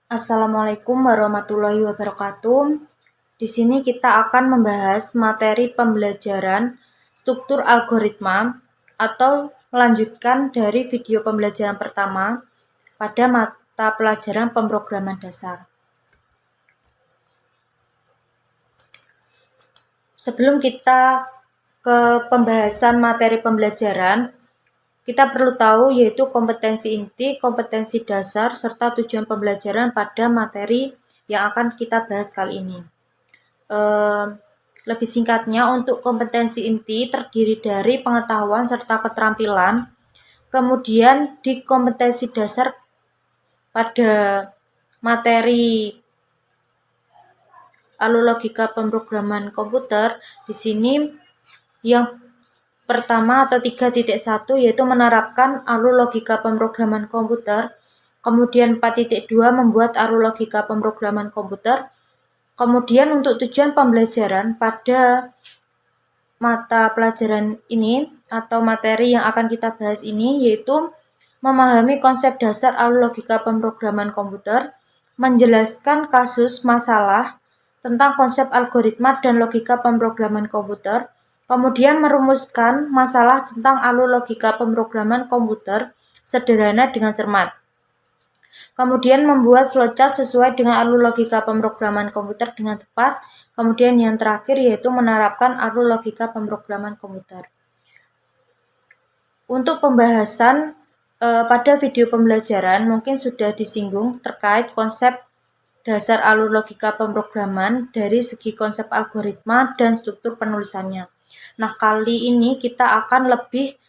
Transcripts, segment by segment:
Assalamualaikum warahmatullahi wabarakatuh. Di sini kita akan membahas materi pembelajaran struktur algoritma atau melanjutkan dari video pembelajaran pertama pada mata pelajaran pemrograman dasar. Sebelum kita ke pembahasan materi pembelajaran, kita perlu tahu yaitu kompetensi inti, kompetensi dasar, serta tujuan pembelajaran pada materi yang akan kita bahas kali ini. Lebih singkatnya, untuk kompetensi inti terdiri dari pengetahuan serta keterampilan. Kemudian di kompetensi dasar pada materi alur logika pemrograman komputer, di sini yang pertama atau 3.1 yaitu menerapkan alur logika pemrograman komputer. Kemudian 4.2 membuat alur logika pemrograman komputer. Kemudian untuk tujuan pembelajaran pada mata pelajaran ini atau materi yang akan kita bahas ini yaitu memahami konsep dasar alur logika pemrograman komputer, menjelaskan kasus masalah tentang konsep algoritma dan logika pemrograman komputer, kemudian merumuskan masalah tentang alur logika pemrograman komputer sederhana dengan cermat. Kemudian membuat flowchart sesuai dengan alur logika pemrograman komputer dengan tepat. Kemudian yang terakhir yaitu menerapkan alur logika pemrograman komputer. Untuk pembahasan pada video pembelajaran mungkin sudah disinggung terkait konsep dasar alur logika pemrograman dari segi konsep algoritma dan struktur penulisannya. Nah, kali ini kita akan lebih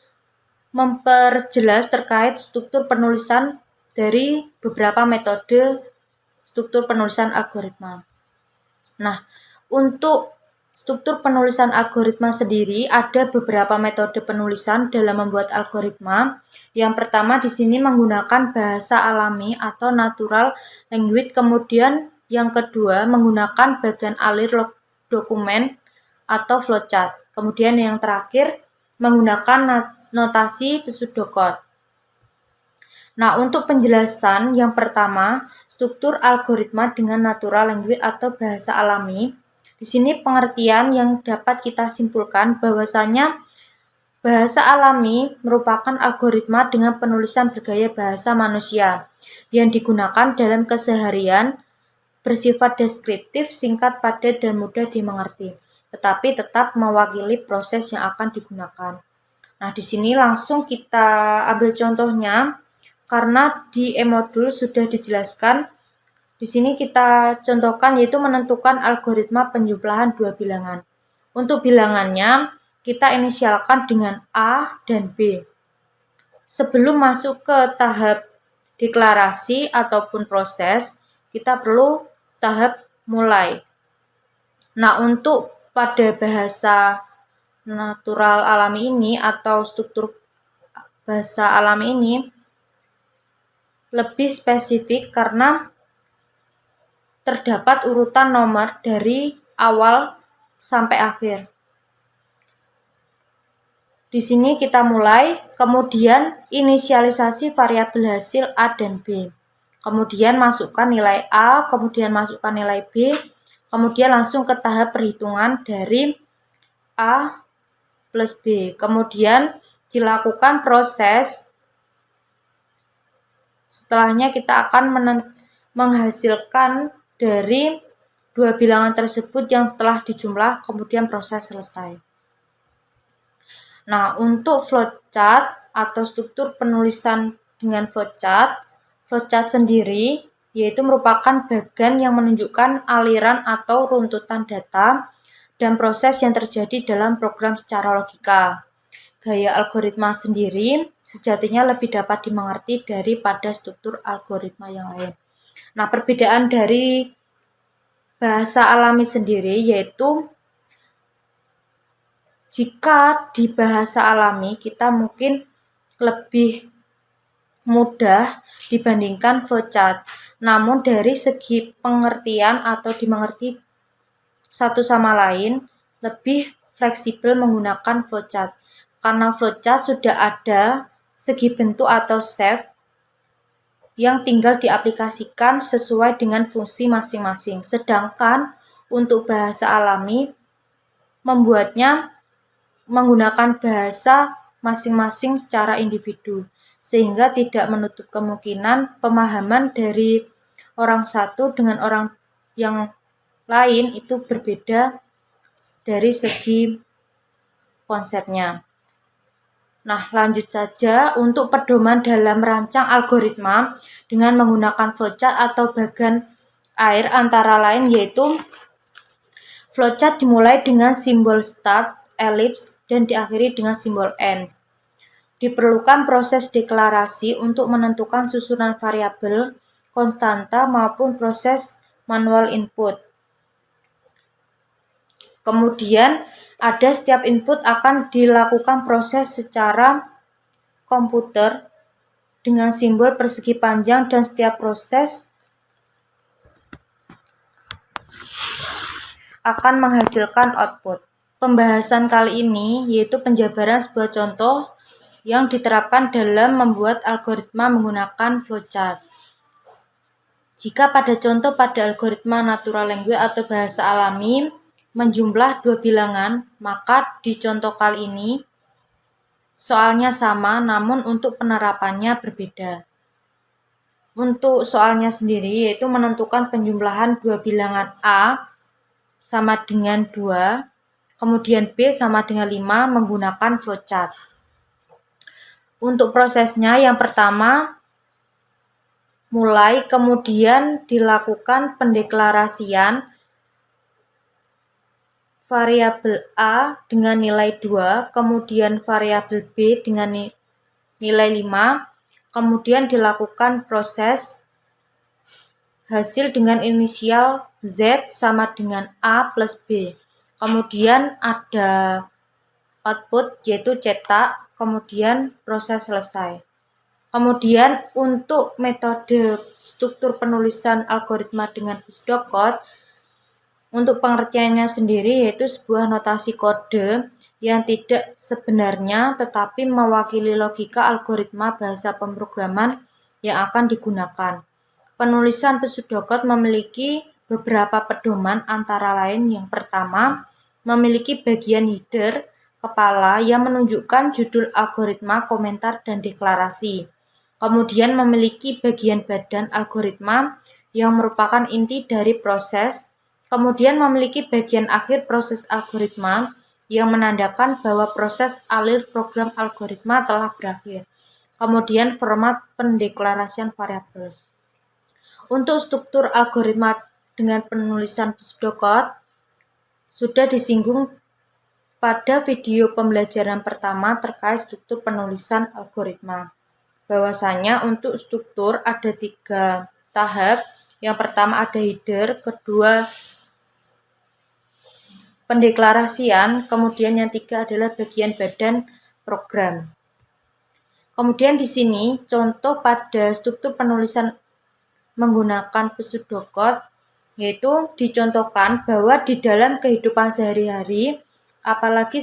memperjelas terkait struktur penulisan dari beberapa metode struktur penulisan algoritma. Nah, untuk struktur penulisan algoritma sendiri ada beberapa metode penulisan dalam membuat algoritma. Yang pertama di sini menggunakan bahasa alami atau natural language, kemudian yang kedua menggunakan bagian alir dokumen atau flowchart. Kemudian yang terakhir menggunakan notasi pseudocode. Nah, untuk penjelasan yang pertama, struktur algoritma dengan natural language atau bahasa alami. Di sini pengertian yang dapat kita simpulkan bahwasanya bahasa alami merupakan algoritma dengan penulisan bergaya bahasa manusia yang digunakan dalam keseharian, bersifat deskriptif, singkat, padat, dan mudah dimengerti, tetapi tetap mewakili proses yang akan digunakan. Nah, di sini langsung kita ambil contohnya. Karena di e-modul sudah dijelaskan, di sini kita contohkan yaitu menentukan algoritma penjumlahan dua bilangan. Untuk bilangannya, kita inisialkan dengan A dan B. Sebelum masuk ke tahap deklarasi ataupun proses, kita perlu tahap mulai. Nah, untuk pada bahasa natural alami ini atau struktur bahasa alami ini, lebih spesifik karena terdapat urutan nomor dari awal sampai akhir. Di sini kita mulai, kemudian inisialisasi variabel hasil A dan B. Kemudian masukkan nilai A, kemudian masukkan nilai B, kemudian langsung ke tahap perhitungan dari A plus B. Kemudian dilakukan proses. Setelahnya kita akan menghasilkan dari dua bilangan tersebut yang telah dijumlah, kemudian proses selesai. Nah, untuk flowchart atau struktur penulisan dengan flowchart sendiri yaitu merupakan bagian yang menunjukkan aliran atau runtutan data dan proses yang terjadi dalam program secara logika. Gaya algoritma sendiri sejatinya lebih dapat dimengerti daripada struktur algoritma yang lain. Nah, perbedaan dari bahasa alami sendiri yaitu jika di bahasa alami kita mungkin lebih mudah dibandingkan flowchart. Namun dari segi pengertian atau dimengerti satu sama lain lebih fleksibel menggunakan flowchart. Karena flowchart sudah ada segi bentuk atau shape yang tinggal diaplikasikan sesuai dengan fungsi masing-masing. Sedangkan untuk bahasa alami membuatnya menggunakan bahasa masing-masing secara individu, sehingga tidak menutup kemungkinan pemahaman dari orang satu dengan orang yang lain itu berbeda dari segi konsepnya. Nah, lanjut saja untuk pedoman dalam merancang algoritma dengan menggunakan flowchart atau bagan air antara lain yaitu flowchart dimulai dengan simbol start, ellipse, dan diakhiri dengan simbol end. Diperlukan proses deklarasi untuk menentukan susunan variabel, konstanta maupun proses manual input. Kemudian ada setiap input akan dilakukan proses secara komputer dengan simbol persegi panjang dan setiap proses akan menghasilkan output. Pembahasan kali ini yaitu penjabaran sebuah contoh yang diterapkan dalam membuat algoritma menggunakan flowchart. Jika pada contoh pada algoritma natural language atau bahasa alami menjumlah 2 bilangan, maka di contoh kali ini soalnya sama namun untuk penerapannya berbeda. Untuk soalnya sendiri yaitu menentukan penjumlahan 2 bilangan A sama dengan 2, kemudian B sama dengan 5 menggunakan flowchart. Untuk prosesnya yang pertama mulai, kemudian dilakukan pendeklarasian variabel A dengan nilai 2, kemudian variabel B dengan nilai 5, kemudian dilakukan proses hasil dengan inisial Z sama dengan A plus B. Kemudian ada output yaitu cetak, kemudian proses selesai. Kemudian untuk metode struktur penulisan algoritma dengan pseudocode, untuk pengertiannya sendiri yaitu sebuah notasi kode yang tidak sebenarnya tetapi mewakili logika algoritma bahasa pemrograman yang akan digunakan. Penulisan pseudocode memiliki beberapa pedoman antara lain yang pertama, memiliki bagian header, kepala yang menunjukkan judul algoritma, komentar, dan deklarasi. Kemudian memiliki bagian badan algoritma yang merupakan inti dari proses. Kemudian memiliki bagian akhir proses algoritma yang menandakan bahwa proses alir program algoritma telah berakhir. Kemudian format pendeklarasian variabel. Untuk struktur algoritma dengan penulisan pseudocode sudah disinggung pada video pembelajaran pertama terkait struktur penulisan algoritma. Bahwasanya untuk struktur ada 3 tahap. Yang pertama ada header, kedua pendeklarasian, kemudian yang 3 adalah bagian badan program. Kemudian di sini contoh pada struktur penulisan menggunakan pseudocode yaitu dicontohkan bahwa di dalam kehidupan sehari-hari apalagi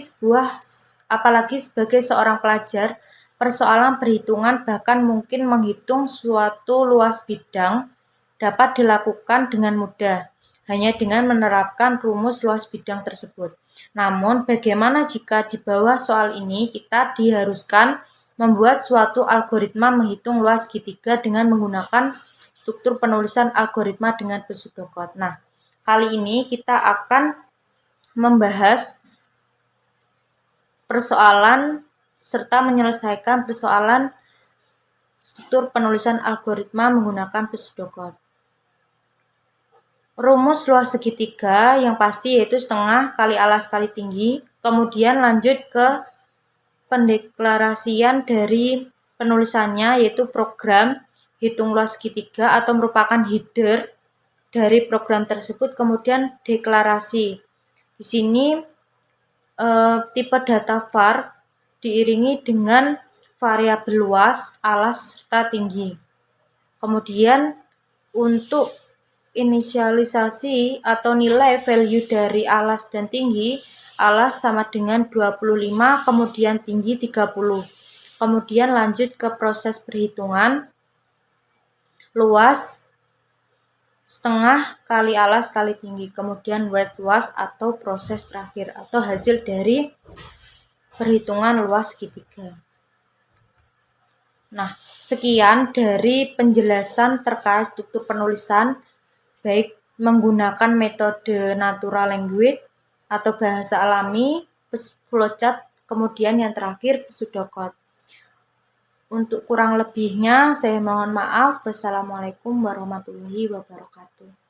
sebagai seorang pelajar, persoalan perhitungan bahkan mungkin menghitung suatu luas bidang dapat dilakukan dengan mudah hanya dengan menerapkan rumus luas bidang tersebut. Namun bagaimana jika di bawah soal ini kita diharuskan membuat suatu algoritma menghitung luas segitiga dengan menggunakan struktur penulisan algoritma dengan pseudocode. Nah, kali ini kita akan membahas persoalan serta menyelesaikan persoalan struktur penulisan algoritma menggunakan pseudocode. Rumus luas segitiga yang pasti yaitu setengah kali alas kali tinggi. Kemudian lanjut ke pendeklarasian dari penulisannya yaitu program hitung luas segitiga atau merupakan header dari program tersebut. Kemudian deklarasi. Di sini tipe data var diiringi dengan variabel luas, alas, serta tinggi. Kemudian untuk inisialisasi atau nilai value dari alas dan tinggi, alas sama dengan 25, kemudian tinggi 30. Kemudian lanjut ke proses perhitungan. luas setengah kali alas kali tinggi, kemudian word luas atau proses terakhir atau hasil dari perhitungan luas segitiga. Nah, sekian dari penjelasan terkait struktur penulisan baik menggunakan metode natural language atau bahasa alami, flowchart, kemudian yang terakhir pseudocode. Untuk kurang lebihnya saya mohon maaf. Wassalamualaikum warahmatullahi wabarakatuh.